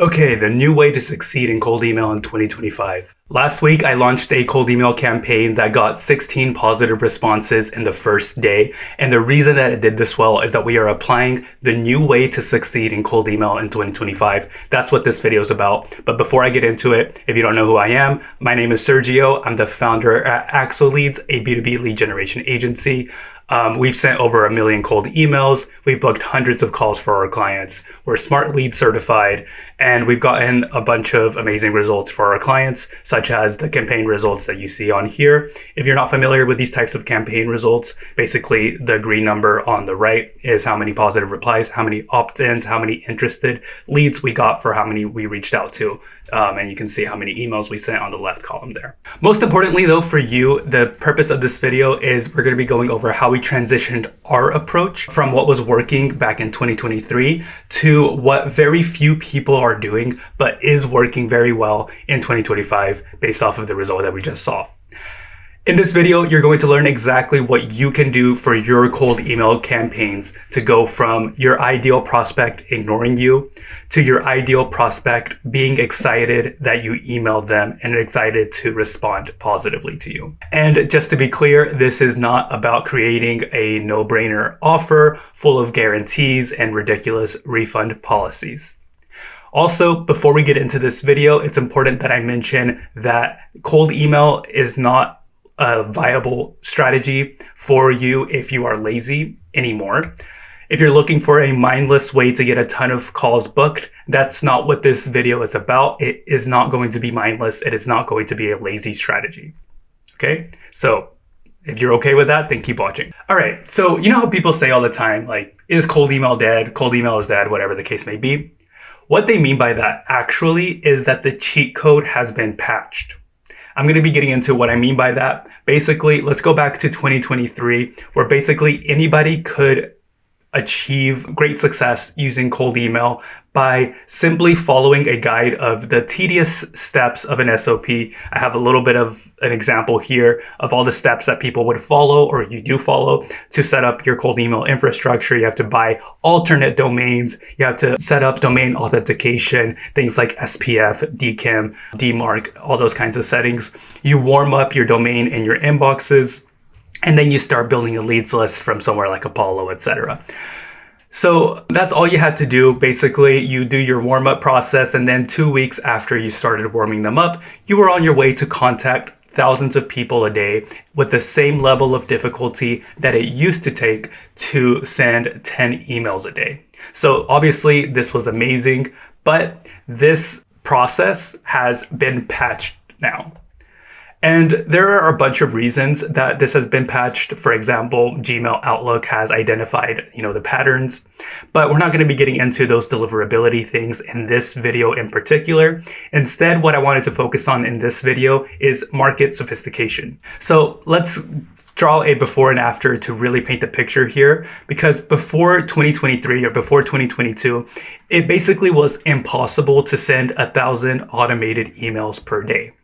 Okay, the new way to succeed in cold email in 2025. Last week, I launched a cold email campaign that got 16 positive responses in the first day. And the reason that it did this well is that we are applying the new way to succeed in cold email in 2025. That's what this video is about. But before I get into it, if you don't know who I am, my name is Sergio. I'm the founder at AxoLeads, a B2B lead generation agency. We've sent over 1 million cold emails. We've booked hundreds of calls for our clients. We're Smart Lead certified, and we've gotten a bunch of amazing results for our clients, such as the campaign results that you see on here. If you're not familiar with these types of campaign results, basically the green number on the right is how many positive replies, how many opt-ins, how many interested leads we got for how many we reached out to. And you can see how many emails we sent on the left column there. Most importantly though, for you, the purpose of this video is we're going to be going over how we transitioned our approach from what was working back in 2023 to what very few people are doing, but is working very well in 2025 based off of the result that we just saw. In this video, you're going to learn exactly what you can do for your cold email campaigns to go from your ideal prospect ignoring you to your ideal prospect being excited that you emailed them and excited to respond positively to you. And just to be clear, this is not about creating a no-brainer offer full of guarantees and ridiculous refund policies. Also, before we get into this video, it's important that I mention that cold email is not a viable strategy for you if you are lazy anymore. If you're looking for a mindless way to get a ton of calls booked, that's not what this video is about. It is not going to be mindless. It is not going to be a lazy strategy. Okay, so if you're okay with that, then keep watching. All right, so you know how people say all the time, like, is cold email dead? Cold email is dead, whatever the case may be. What they mean by that actually is that the cheat code has been patched. I'm going to be getting into what I mean by that. Basically, let's go back to 2023, where basically anybody could achieve great success using cold email by simply following a guide of the tedious steps of an SOP. I have a little bit of an example here of all the steps that people would follow, or you do follow, to set up your cold email infrastructure. You have to buy alternate domains. You have to set up domain authentication, things like SPF, DKIM, DMARC, all those kinds of settings. You warm up your domain in your inboxes, and then you start building a leads list from somewhere like Apollo, etc. So that's all you had to do. Basically, you do your warm-up process, and then 2 weeks after you started warming them up, you were on your way to contact thousands of people a day with the same level of difficulty that it used to take to send 10 emails a day. So obviously, this was amazing, but this process has been patched now. And there are a bunch of reasons that this has been patched. For example, Gmail Outlook has identified, the patterns, but we're not going to be getting into those deliverability things in this video in particular. Instead, what I wanted to focus on in this video is market sophistication. So let's draw a before and after to really paint the picture here, because before 2023 or before 2022, it basically was impossible to send 1,000 automated emails per day.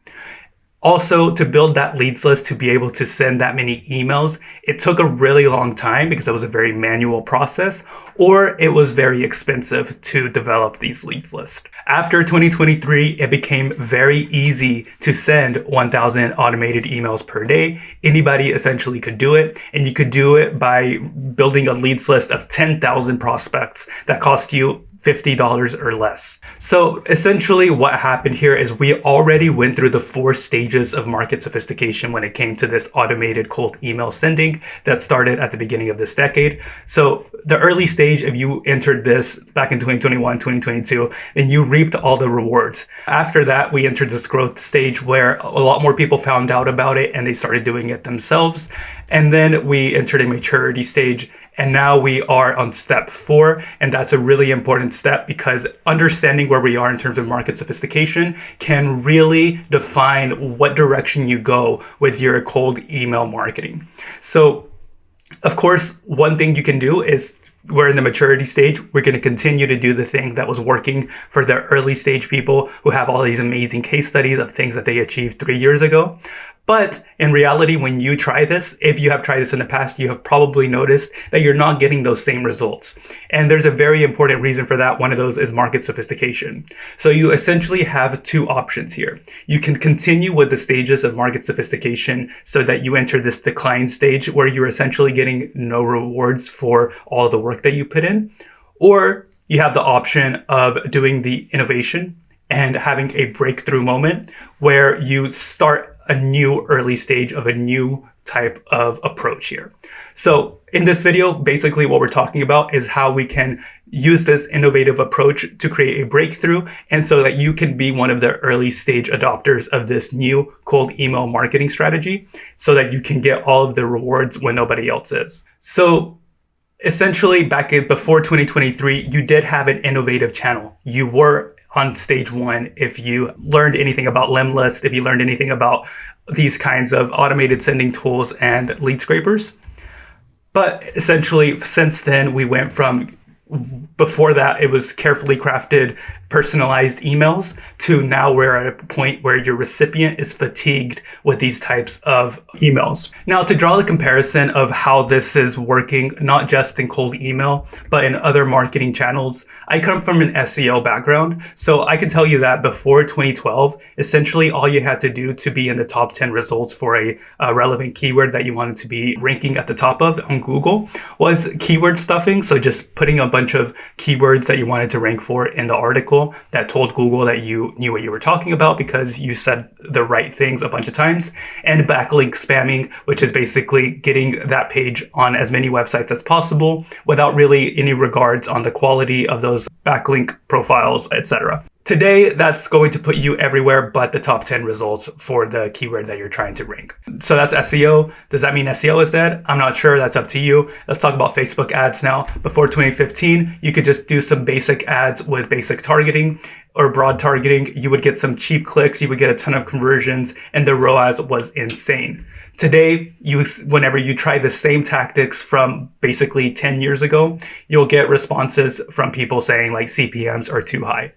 Also, to build that leads list, to be able to send that many emails, it took a really long time because it was a very manual process, or it was very expensive to develop these leads lists. After 2023, it became very easy to send 1,000 automated emails per day. Anybody essentially could do it, and you could do it by building a leads list of 10,000 prospects that cost you $50 or less. So essentially what happened here is we already went through the 4 stages of market sophistication when it came to this automated cold email sending that started at the beginning of this decade. So the early stage, if you entered this back in 2021, 2022, then you reaped all the rewards. After that, we entered this growth stage where a lot more people found out about it and they started doing it themselves. And then we entered a maturity stage, and now we are on step 4. And that's a really important step because understanding where we are in terms of market sophistication can really define what direction you go with your cold email marketing. So, of course, one thing you can do is we're in the maturity stage. We're going to continue to do the thing that was working for the early stage people who have all these amazing case studies of things that they achieved 3 years ago. But in reality, when you try this, if you have tried this in the past, you have probably noticed that you're not getting those same results. And there's a very important reason for that. One of those is market sophistication. So you essentially have two options here. You can continue with the stages of market sophistication so that you enter this decline stage where you're essentially getting no rewards for all the work that you put in. Or you have the option of doing the innovation and having a breakthrough moment where you start a new early stage of a new type of approach here. So in this video, basically what we're talking about is how we can use this innovative approach to create a breakthrough, and so that you can be one of the early stage adopters of this new cold email marketing strategy so that you can get all of the rewards when nobody else is. So essentially before 2023, you did have an innovative channel. You were on stage one if you learned anything about Limlist, if you learned anything about these kinds of automated sending tools and lead scrapers. But essentially, since then, we went from, before that, it was carefully crafted, personalized emails, to now we're at a point where your recipient is fatigued with these types of emails. Now, to draw the comparison of how this is working, not just in cold email, but in other marketing channels, I come from an SEO background. So I can tell you that before 2012, essentially all you had to do to be in the top 10 results for a relevant keyword that you wanted to be ranking at the top of on Google was keyword stuffing. So just putting a bunch of keywords that you wanted to rank for in the article that told Google that you knew what you were talking about because you said the right things a bunch of times, and backlink spamming, which is basically getting that page on as many websites as possible without really any regards on the quality of those backlink profiles, etc. Today, that's going to put you everywhere but the top 10 results for the keyword that you're trying to rank. So that's SEO. Does that mean SEO is dead? I'm not sure. That's up to you. Let's talk about Facebook ads now. Before 2015, you could just do some basic ads with basic targeting or broad targeting. You would get some cheap clicks. You would get a ton of conversions, and the ROAS was insane. Today, whenever you try the same tactics from basically 10 years ago, you'll get responses from people saying like CPMs are too high.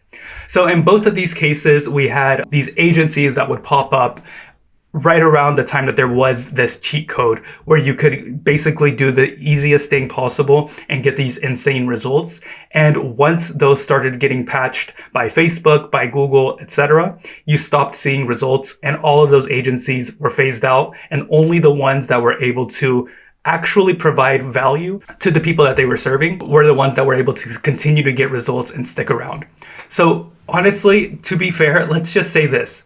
So in both of these cases, we had these agencies that would pop up right around the time that there was this cheat code where you could basically do the easiest thing possible and get these insane results. And once those started getting patched by Facebook, by Google, etc., you stopped seeing results, and all of those agencies were phased out, and only the ones that were able to actually provide value to the people that they were serving were the ones that were able to continue to get results and stick around. So honestly, to be fair, let's just say this.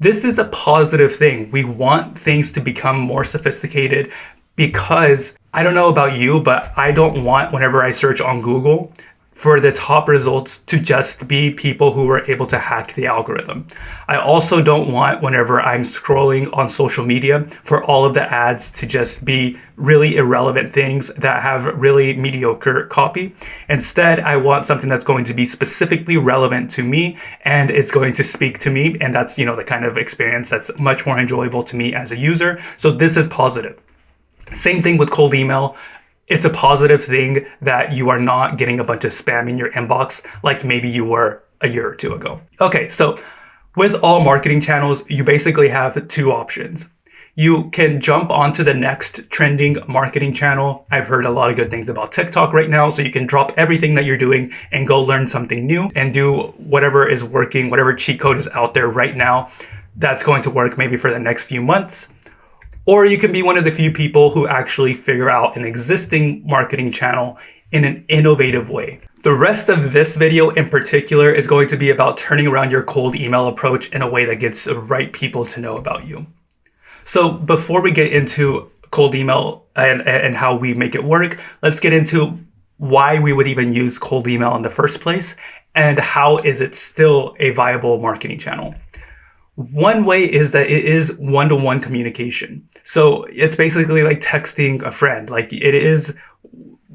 This is a positive thing. We want things to become more sophisticated because I don't know about you, but I don't want, whenever I search on Google, for the top results to just be people who were able to hack the algorithm. I also don't want, whenever I'm scrolling on social media, for all of the ads to just be really irrelevant things that have really mediocre copy. Instead, I want something that's going to be specifically relevant to me and is going to speak to me. And that's, the kind of experience that's much more enjoyable to me as a user. So this is positive. Same thing with cold email. It's a positive thing that you are not getting a bunch of spam in your inbox like maybe you were a year or two ago. Okay, so with all marketing channels, you basically have two options. You can jump onto the next trending marketing channel. I've heard a lot of good things about TikTok right now, so you can drop everything that you're doing and go learn something new and do whatever is working, whatever cheat code is out there right now that's going to work maybe for the next few months. Or you can be one of the few people who actually figure out an existing marketing channel in an innovative way. The rest of this video in particular is going to be about turning around your cold email approach in a way that gets the right people to know about you. So before we get into cold email and how we make it work, let's get into why we would even use cold email in the first place and how is it still a viable marketing channel. One way is that it is one-to-one communication. So it's basically like texting a friend. Like it is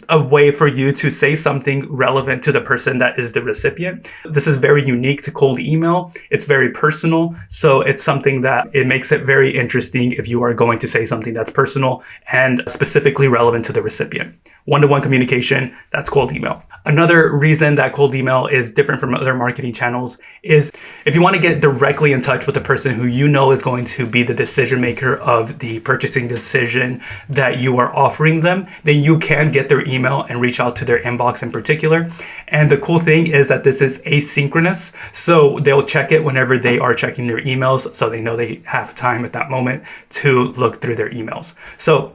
a way for you to say something relevant to the person that is the recipient. This is very unique to cold email. It's very personal. So it's something that it makes it very interesting if you are going to say something that's personal and specifically relevant to the recipient. one-to-one communication, that's cold email. Another reason that cold email is different from other marketing channels is if you want to get directly in touch with the person who you know is going to be the decision maker of the purchasing decision that you are offering them, then you can get their email and reach out to their inbox in particular. And the cool thing is that this is asynchronous, so they'll check it whenever they are checking their emails, so they know they have time at that moment to look through their emails. So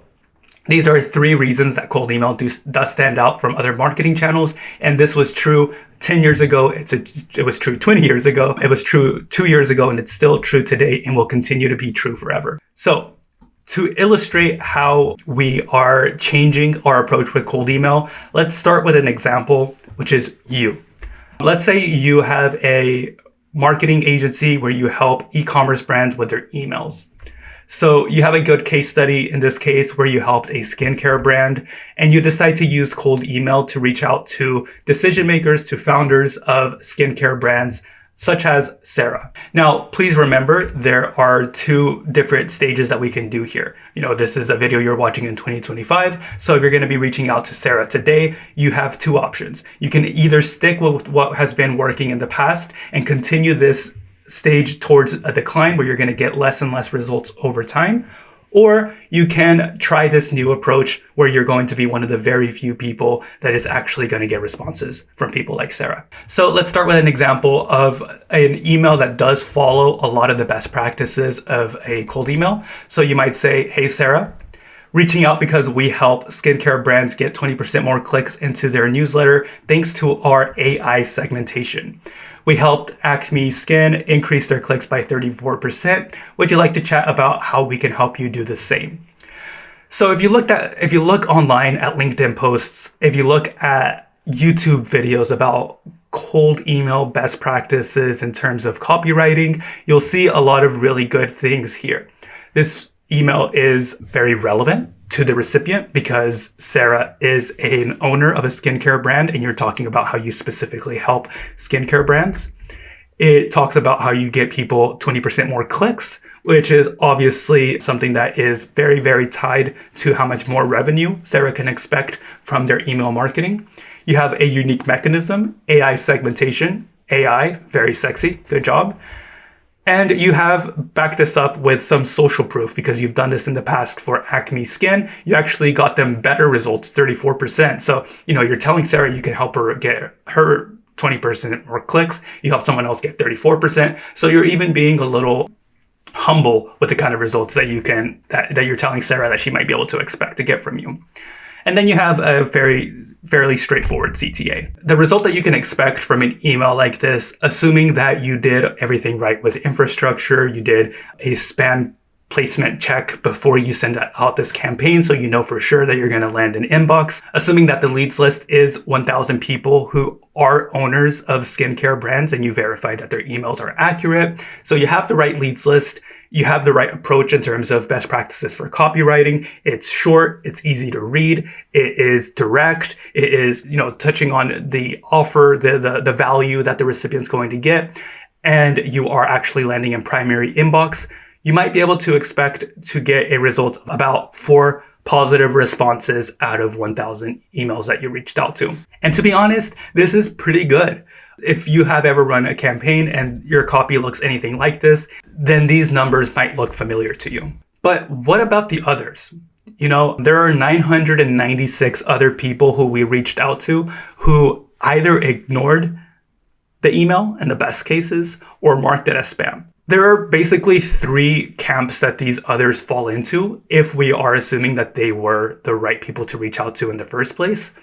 these are 3 reasons that cold email does stand out from other marketing channels. And this was true 10 years ago. It was true 20 years ago. It was true 2 years ago, and it's still true today and will continue to be true forever. So to illustrate how we are changing our approach with cold email, let's start with an example, which is you. Let's say you have a marketing agency where you help e-commerce brands with their emails. So you have a good case study in this case where you helped a skincare brand and you decide to use cold email to reach out to decision makers, to founders of skincare brands, such as Sarah. Now, please remember, there are 2 different stages that we can do here. This is a video you're watching in 2025. So if you're going to be reaching out to Sarah today, you have 2 options. You can either stick with what has been working in the past and continue this stage towards a decline where you're going to get less and less results over time, or you can try this new approach where you're going to be one of the very few people that is actually going to get responses from people like Sarah. So let's start with an example of an email that does follow a lot of the best practices of a cold email. So you might say, "Hey Sarah, reaching out because we help skincare brands get 20% more clicks into their newsletter thanks to our AI segmentation. We helped Acme Skin increase their clicks by 34%. Would you like to chat about how we can help you do the same?" So if you look online at LinkedIn posts, if you look at YouTube videos about cold email best practices in terms of copywriting, you'll see a lot of really good things here. This email is very relevant to the recipient because Sarah is an owner of a skincare brand and you're talking about how you specifically help skincare brands. It talks about how you get people 20% more clicks, which is obviously something that is very, very tied to how much more revenue Sarah can expect from their email marketing. You have a unique mechanism, AI segmentation. AI, very sexy, good job. And you have backed this up with some social proof because you've done this in the past for Acme Skin. You actually got them better results, 34%. So, you're telling Sarah you can help her get her 20% more clicks. You help someone else get 34%. So you're even being a little humble with the kind of results that you're telling Sarah that she might be able to expect to get from you. And then you have a fairly straightforward CTA. The result that you can expect from an email like this, assuming that you did everything right with infrastructure, you did a spam placement check before you send out this campaign so you know for sure that you're going to land an inbox, assuming that the leads list is 1,000 people who are owners of skincare brands and you verified that their emails are accurate. So you have the right leads list. You have the right approach in terms of best practices for copywriting. It's short, it's easy to read, it is direct, it is, touching on the offer, the value that the recipient's going to get, and you are actually landing in primary inbox. You might be able to expect to get a result of about 4 positive responses out of 1,000 emails that you reached out to. And to be honest, this is pretty good. If you have ever run a campaign and your copy looks anything like this, then these numbers might look familiar to you. But what about the others? There are 996 other people who we reached out to who either ignored the email in the best cases or marked it as spam. There are basically 3 camps that these others fall into if we are assuming that they were the right people to reach out to in the first place.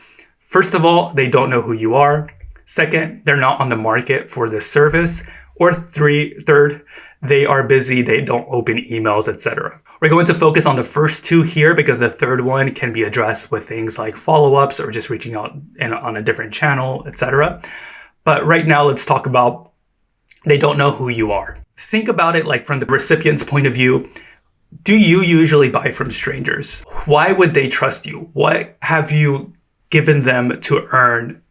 First of all, they don't know who you are. Second, they're not on the market for this service. Or third, they are busy, they don't open emails, etc. We're going to focus on the first 2 here because the third one can be addressed with things like follow-ups or just reaching out on a different channel, etc. But right now, let's talk about they don't know who you are. Think about it like from the recipient's point of view. Do you usually buy from strangers? Why would they trust you? What have you given them to earn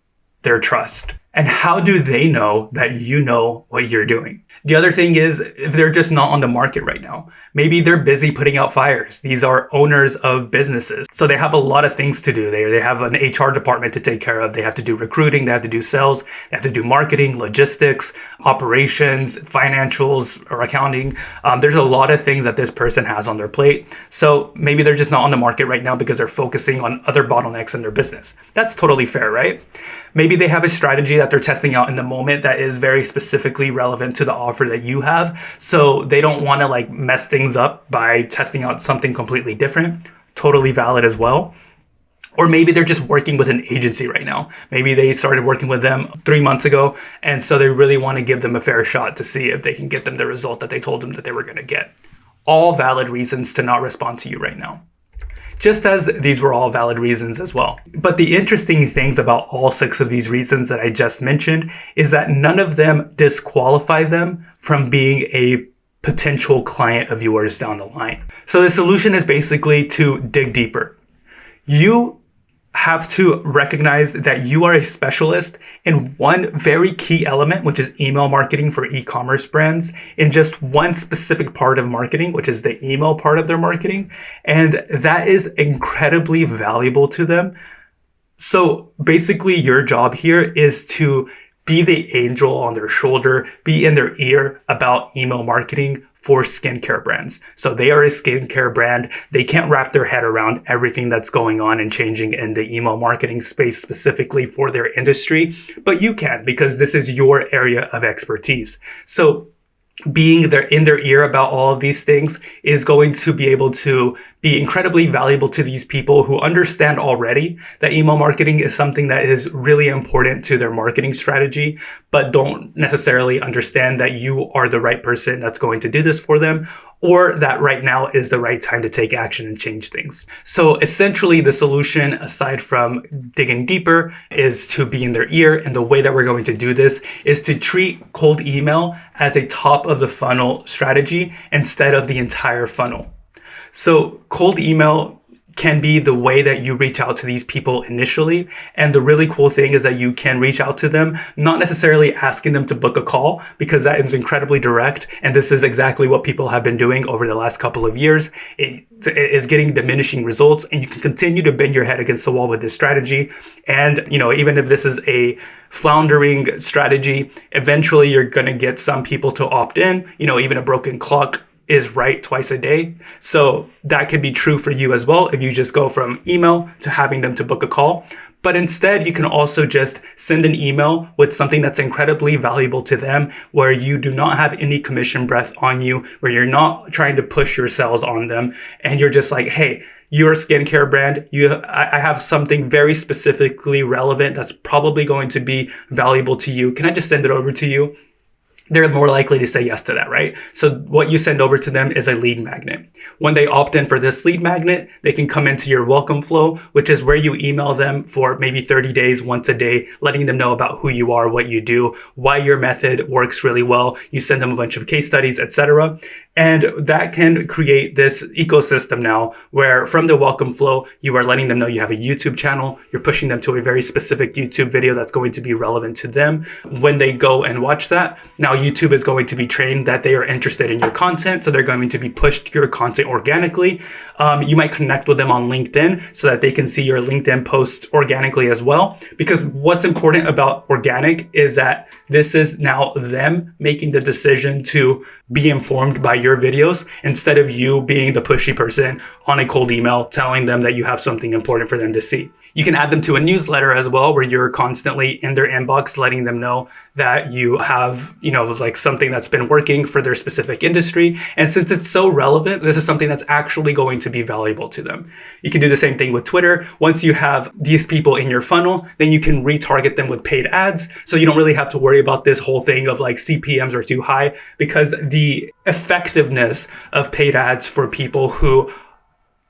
their trust? And how do they know that you know what you're doing? The other thing is, if they're just not on the market right now, maybe they're busy putting out fires. These are owners of businesses. So they have a lot of things to do. They have an HR department to take care of. They have to do recruiting. They have to do sales. They have to do marketing, logistics, operations, financials, or accounting. There's a lot of things that this person has on their plate. So maybe they're just not on the market right now because they're focusing on other bottlenecks in their business. That's totally fair, right? Maybe they have a strategy that they're testing out in the moment that is very specifically relevant to the offer that you have. So they don't want to like mess things up by testing out something completely different. Totally valid as well. Or maybe they're just working with an agency right now. Maybe they started working with them 3 months ago. And so they really want to give them a fair shot to see if they can get them the result that they told them that they were going to get. All valid reasons to not respond to you right now. Just as these were all valid reasons as well. But the interesting things about all 6 of these reasons that I just mentioned is that none of them disqualify them from being a potential client of yours down the line. So the solution is basically to dig deeper. You have to recognize that you are a specialist in one very key element, which is email marketing for e-commerce brands, in just one specific part of marketing, which is the email part of their marketing. And that is incredibly valuable to them. So basically your job here is to be the angel on their shoulder, be in their ear about email marketing for skincare brands. So they are a skincare brand. They can't wrap their head around everything that's going on and changing in the email marketing space specifically for their industry, but you can because this is your area of expertise. So being there in their ear about all of these things is going to be able to be incredibly valuable to these people who understand already that email marketing is something that is really important to their marketing strategy, but don't necessarily understand that you are the right person that's going to do this for them, or that right now is the right time to take action and change things. So essentially the solution, aside from digging deeper, is to be in their ear. And the way that we're going to do this is to treat cold email as a top of the funnel strategy instead of the entire funnel. So cold email can be the way that you reach out to these people initially. And the really cool thing is that you can reach out to them, not necessarily asking them to book a call, because that is incredibly direct. And this is exactly what people have been doing over the last couple of years. It is getting diminishing results, and you can continue to bang your head against the wall with this strategy. And, even if this is a floundering strategy, eventually you're going to get some people to opt in. Even a broken clock is right twice a day. So that could be true for you as well if you just go from email to having them to book a call. But instead, you can also just send an email with something that's incredibly valuable to them, where you do not have any commission breath on you, where you're not trying to push your sales on them. And you're just like, hey, you're a skincare brand. I have something very specifically relevant that's probably going to be valuable to you. Can I just send it over to you? They're more likely to say yes to that, right? So what you send over to them is a lead magnet. When they opt in for this lead magnet, they can come into your welcome flow, which is where you email them for maybe 30 days, once a day, letting them know about who you are, what you do, why your method works really well. You send them a bunch of case studies, etc. And that can create this ecosystem now where from the welcome flow, you are letting them know you have a YouTube channel. You're pushing them to a very specific YouTube video that's going to be relevant to them. When they go and watch that, now YouTube is going to be trained that they are interested in your content. So they're going to be pushed your content organically. You might connect with them on LinkedIn so that they can see your LinkedIn posts organically as well. Because what's important about organic is that this is now them making the decision to be informed by your videos instead of you being the pushy person on a cold email telling them that you have something important for them to see. You can add them to a newsletter as well, where you're constantly in their inbox letting them know that you have, like something that's been working for their specific industry. And since it's so relevant, this is something that's actually going to be valuable to them. You can do the same thing with Twitter. Once you have these people in your funnel, then you can retarget them with paid ads. So you don't really have to worry about this whole thing of like CPMs are too high, because the effectiveness of paid ads for people who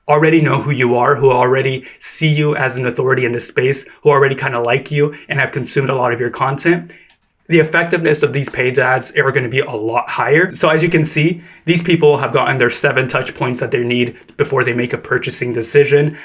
already know who you are, who already see you as an authority in this space, who already kind of like you and have consumed a lot of your content, the effectiveness of these paid ads are going to be a lot higher. So as you can see, these people have gotten their 7 touch points that they need before they make a purchasing decision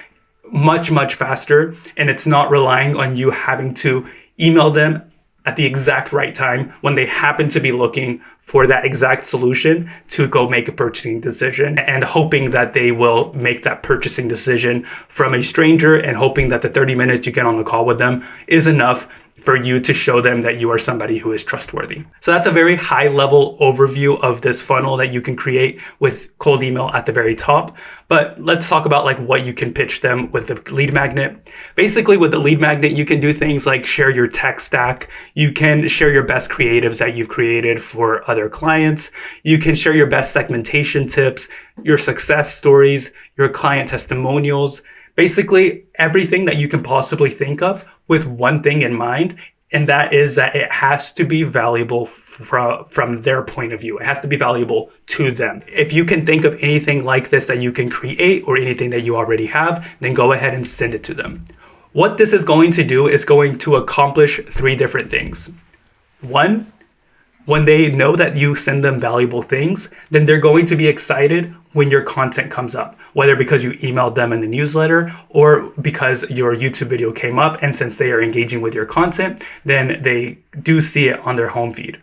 much, much faster. And it's not relying on you having to email them at the exact right time when they happen to be looking for that exact solution to go make a purchasing decision, and hoping that they will make that purchasing decision from a stranger, and hoping that the 30 minutes you get on the call with them is enough for you to show them that you are somebody who is trustworthy. So that's a very high level overview of this funnel that you can create with cold email at the very top. But let's talk about like what you can pitch them with the lead magnet. Basically with the lead magnet, you can do things like share your tech stack. You can share your best creatives that you've created for other clients. You can share your best segmentation tips, your success stories, your client testimonials. Basically everything that you can possibly think of with one thing in mind, and that is that it has to be valuable from their point of view. It has to be valuable to them. If you can think of anything like this that you can create or anything that you already have, then go ahead and send it to them. What this is going to do is going to accomplish 3 different things. 1, when they know that you send them valuable things, then they're going to be excited when your content comes up, whether because you emailed them in the newsletter or because your YouTube video came up, and since they are engaging with your content, then they do see it on their home feed.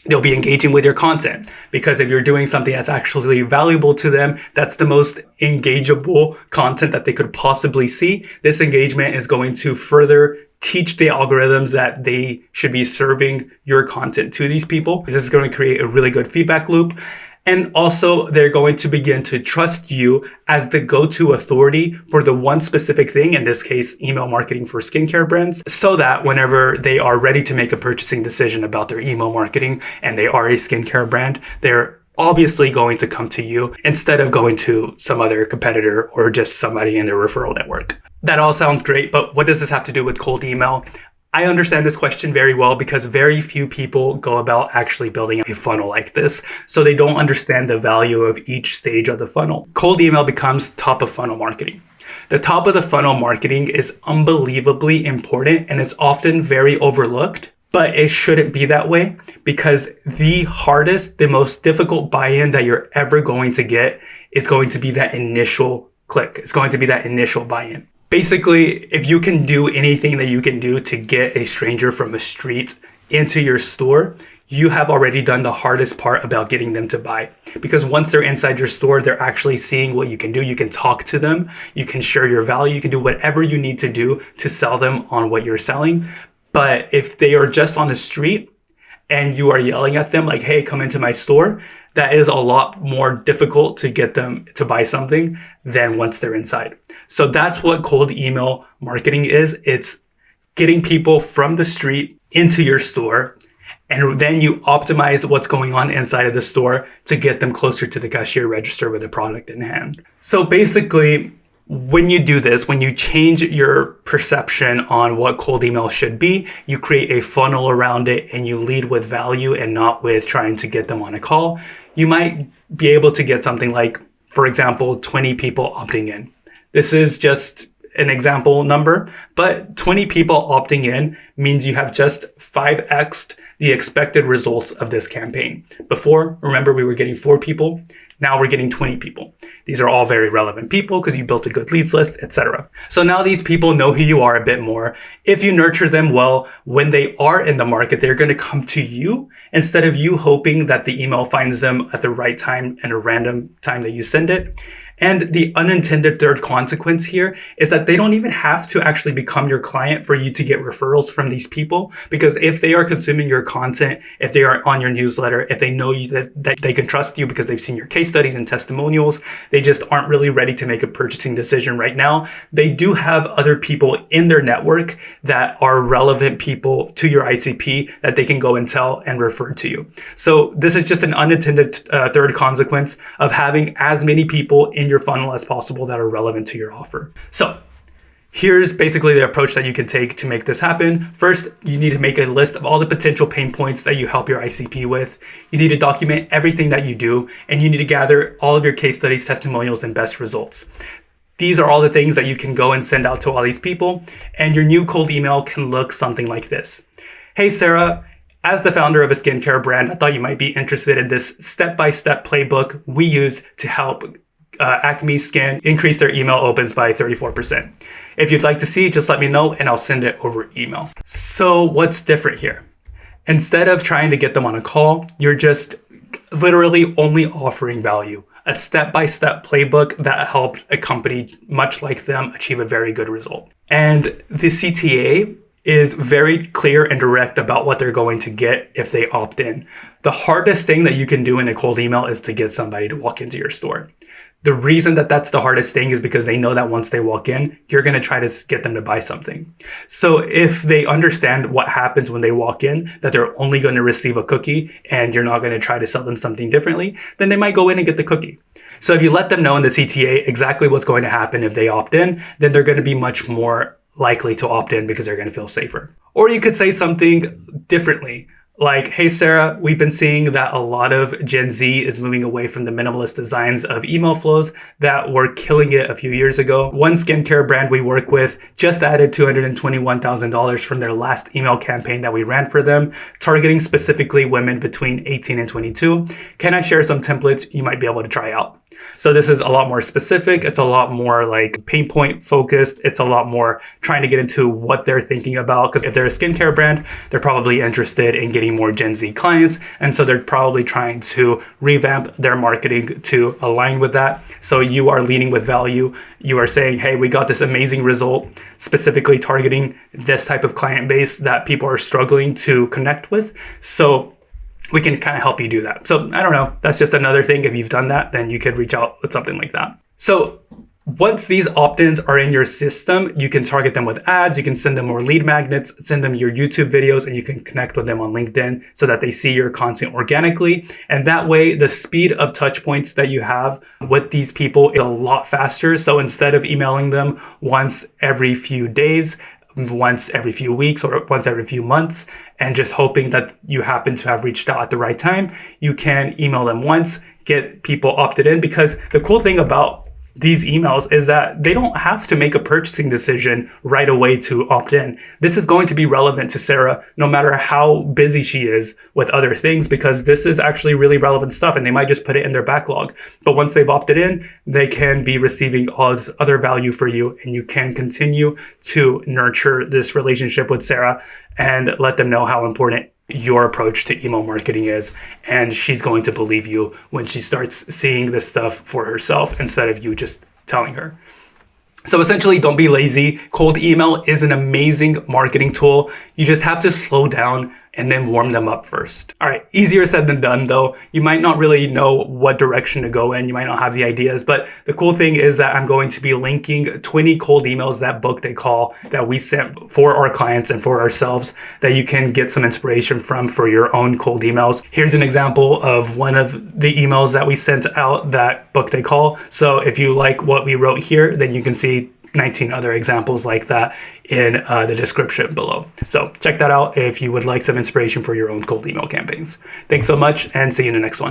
They'll be engaging with your content because if you're doing something that's actually valuable to them, that's the most engageable content that they could possibly see. This engagement is going to further teach the algorithms that they should be serving your content to these people. This is going to create a really good feedback loop. And also, they're going to begin to trust you as the go-to authority for the one specific thing, in this case, email marketing for skincare brands, so that whenever they are ready to make a purchasing decision about their email marketing and they are a skincare brand, they're obviously going to come to you instead of going to some other competitor or just somebody in their referral network. That all sounds great, but what does this have to do with cold email? I understand this question very well because very few people go about actually building a funnel like this, so they don't understand the value of each stage of the funnel. Cold email becomes top of funnel marketing. The top of the funnel marketing is unbelievably important, and it's often very overlooked, but it shouldn't be that way because the hardest, the most difficult buy-in that you're ever going to get is going to be that initial click. It's going to be that initial buy-in. Basically, if you can do anything that you can do to get a stranger from the street into your store, you have already done the hardest part about getting them to buy. Because once they're inside your store, they're actually seeing what you can do. You can talk to them, you can share your value, you can do whatever you need to do to sell them on what you're selling. But if they are just on the street and you are yelling at them like, hey, come into my store, that is a lot more difficult to get them to buy something than once they're inside. So that's what cold email marketing is. It's getting people from the street into your store, and then you optimize what's going on inside of the store to get them closer to the cashier register with the product in hand. So basically, when you do this, when you change your perception on what cold email should be, you create a funnel around it and you lead with value and not with trying to get them on a call, you might be able to get something like, for example, 20 people opting in. This is just an example number, but 20 people opting in means you have just 5x'd the expected results of this campaign. Before, remember, we were getting 4 people. Now we're getting 20 people. These are all very relevant people because you built a good leads list, etc. So now these people know who you are a bit more. If you nurture them well, when they are in the market, they're going to come to you instead of you hoping that the email finds them at the right time and a random time that you send it. And the unintended third consequence here is that they don't even have to actually become your client for you to get referrals from these people. Because if they are consuming your content, if they are on your newsletter, if they know you that they can trust you because they've seen your case studies and testimonials, they just aren't really ready to make a purchasing decision right now. They do have other people in their network that are relevant people to your ICP that they can go and tell and refer to you. So this is just an unintended third consequence of having as many people in your funnel as possible that are relevant to your offer. So here's basically the approach that you can take to make this happen. First, you need to make a list of all the potential pain points that you help your ICP with. You need to document everything that you do, and you need to gather all of your case studies, testimonials, and best results. These are all the things that you can go and send out to all these people, and your new cold email can look something like this. Hey, Sarah, as the founder of a skincare brand, I thought you might be interested in this step-by-step playbook we use to help Acme Skin increased their email opens by 34%. If you'd like to see, just let me know and I'll send it over email. So what's different here? Instead of trying to get them on a call, you're just literally only offering value. A step-by-step playbook that helped a company much like them achieve a very good result. And the CTA is very clear and direct about what they're going to get if they opt in. The hardest thing that you can do in a cold email is to get somebody to walk into your store. The reason that that's the hardest thing is because they know that once they walk in, you're going to try to get them to buy something. So if they understand what happens when they walk in, that they're only going to receive a cookie and you're not going to try to sell them something differently, then they might go in and get the cookie. So if you let them know in the CTA exactly what's going to happen if they opt in, then they're going to be much more likely to opt in because they're going to feel safer. Or you could say something differently. Like, hey, Sarah, we've been seeing that a lot of Gen Z is moving away from the minimalist designs of email flows that were killing it a few years ago. One skincare brand we work with just added $221,000 from their last email campaign that we ran for them, targeting specifically women between 18 and 22. Can I share some templates you might be able to try out? So this is a lot more specific. It's a lot more like pain point focused. It's a lot more trying to get into what they're thinking about. Because if they're a skincare brand, they're probably interested in getting more Gen Z clients. And so they're probably trying to revamp their marketing to align with that. So you are leading with value. You are saying, hey, we got this amazing result, specifically targeting this type of client base that people are struggling to connect with. So we can kind of help you do that. So I don't know, that's just another thing. If you've done that, then you could reach out with something like that. So once these opt-ins are in your system, you can target them with ads, you can send them more lead magnets, send them your YouTube videos, and you can connect with them on LinkedIn so that they see your content organically. And that way, the speed of touch points that you have with these people is a lot faster. So instead of emailing them once every few days, once every few weeks or once every few months, and just hoping that you happen to have reached out at the right time, you can email them once, get people opted in. Because the cool thing about these emails is that they don't have to make a purchasing decision right away to opt in. This is going to be relevant to Sarah no matter how busy she is with other things, because this is actually really relevant stuff and they might just put it in their backlog. But once they've opted in, they can be receiving all this other value for you, and you can continue to nurture this relationship with Sarah and let them know how important your approach to email marketing is, and she's going to believe you when she starts seeing this stuff for herself instead of you just telling her. So essentially, don't be lazy. Cold email is an amazing marketing tool. You just have to slow down and then warm them up first. All right, easier said than done though. You might not really know what direction to go in. You might not have the ideas, but the cool thing is that I'm going to be linking 20 cold emails that booked a call that we sent for our clients and for ourselves that you can get some inspiration from for your own cold emails. Here's an example of one of the emails that we sent out that booked a call. So if you like what we wrote here, then you can see 19 other examples like that in the description below. So check that out if you would like some inspiration for your own cold email campaigns. Thanks so much and see you in the next one.